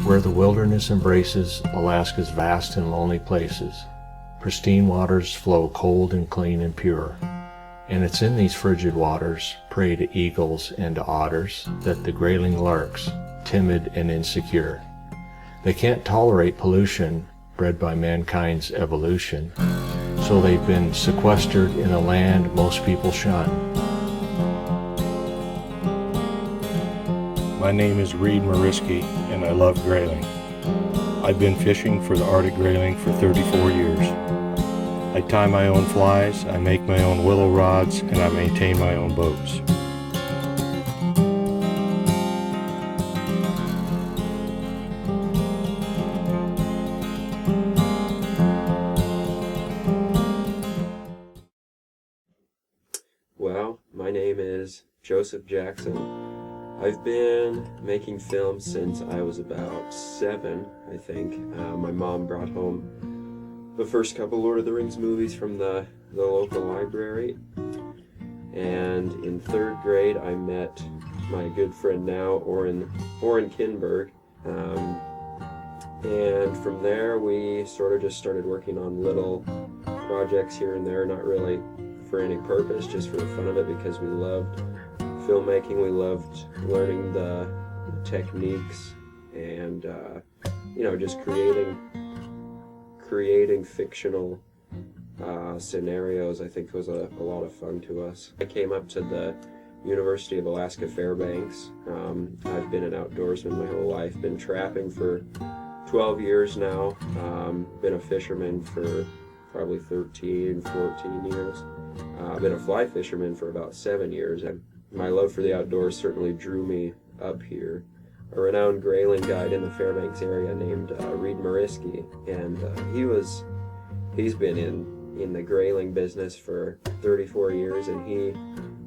where the wilderness embraces Alaska's vast and lonely places. Pristine waters flow cold and clean and pure. And it's in these frigid waters, prey to eagles and to otters, that the Grayling larks, timid and insecure. They can't tolerate pollution bred by mankind's evolution, so they've been sequestered in a land most people shun. My name is Reed Mariski, and I love grayling. I've been fishing for the Arctic grayling for 34 years. I tie my own flies, I make my own willow rods, and I maintain my own boats. Well, my name is Joseph Jackson. I've been making films since I was about 7, I think. My mom brought home the first couple Lord of the Rings movies from the local library. And in 3rd grade, I met my good friend now, Oren Kinberg. And from there, we sort of just started working on little projects here and there, not really for any purpose, just for the fun of it, because we loved filmmaking, we loved learning the techniques, and just creating fictional scenarios. I think was a lot of fun to us. I came up to the University of Alaska Fairbanks. I've been an outdoorsman my whole life, been trapping for 12 years now, been a fisherman for probably 13, 14 years. I've been a fly fisherman for about 7 years, and my love for the outdoors certainly drew me up here. A renowned Grayling guide in the Fairbanks area named Reed Mariski, and he's been in the Grayling business for 34 years, and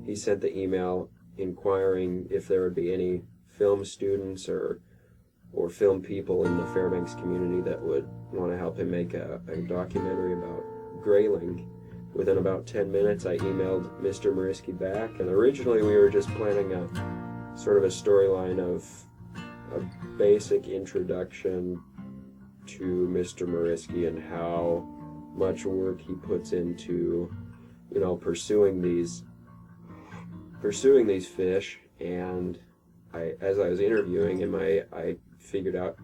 he sent the email inquiring if there would be any film students or film people in the Fairbanks community that would want to help him make a documentary about Grayling. Within about 10 minutes, I emailed Mr. Mariski back, and originally we were just planning a sort of a storyline of a basic introduction to Mr. Mariski and how much work he puts into, pursuing these fish. And as I was interviewing him, I figured out,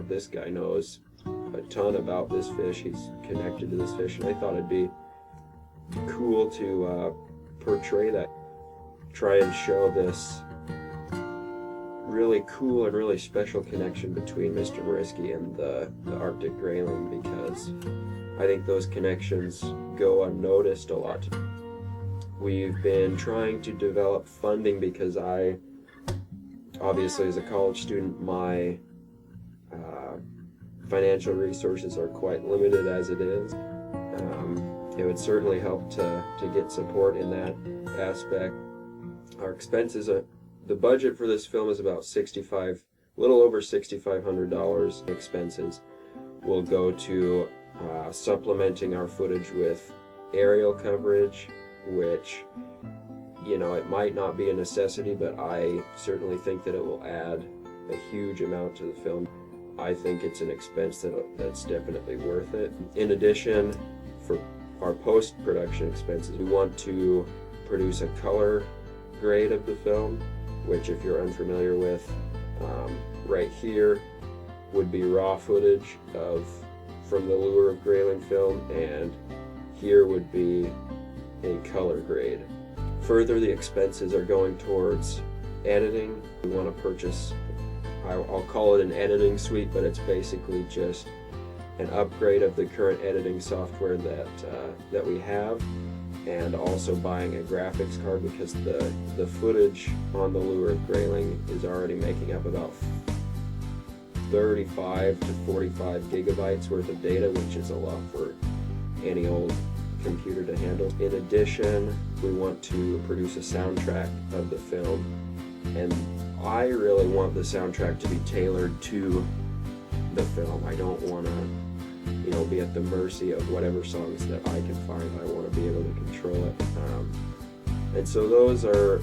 this guy knows a ton about this fish. He's connected to this fish, and I thought it'd be cool to portray that, try and show this really cool and really special connection between Mr. Mariski and the Arctic grayling, because I think those connections go unnoticed a lot. We've been trying to develop funding because obviously as a college student, my financial resources are quite limited as it is. It would certainly help to get support in that aspect. Our expenses, the budget for this film is about a little over $6,500. Expenses will go to supplementing our footage with aerial coverage, which, it might not be a necessity, but I certainly think that it will add a huge amount to the film. I think it's an expense that's definitely worth it. In addition, for our post-production expenses, we want to produce a color grade of the film, which, if you're unfamiliar with, right here would be raw footage from the Lure of Grayling film, and here would be a color grade. Further, the expenses are going towards editing. We want to purchase, I'll call it an editing suite, but it's basically just an upgrade of the current editing software that we have, and also buying a graphics card, because the footage on the Lure of Grayling is already making up about 35 to 45 gigabytes worth of data, which is a lot for any old computer to handle. In addition, we want to produce a soundtrack of the film, and I really want the soundtrack to be tailored to the film. I don't want to be at the mercy of whatever songs that I can find. I want to be able to control it. And so those are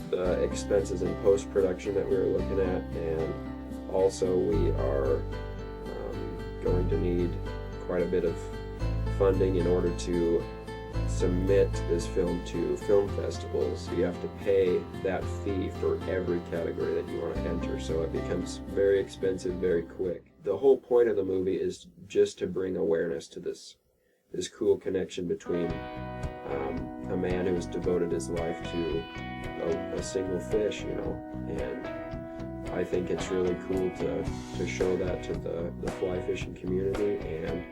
the expenses in post-production that we were looking at. And Also, we are going to need quite a bit of funding in order to submit this film to film festivals. You have to pay that fee for every category that you want to enter, so it becomes very expensive very quick. The whole point of the movie is just to bring awareness to this cool connection between a man who has devoted his life to a single fish, and I think it's really cool to show that to the fly fishing community, and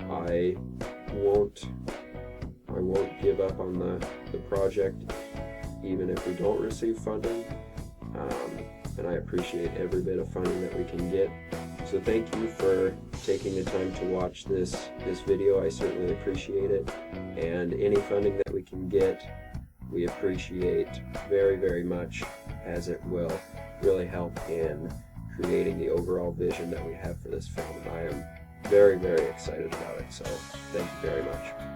I won't give up on the project even if we don't receive funding, and I appreciate every bit of funding that we can get. So thank you for taking the time to watch this video. I certainly appreciate it, and any funding that we can get, we appreciate very, very much, as it will really help in creating the overall vision that we have for this film. And I am very, very excited about it, so thank you very much.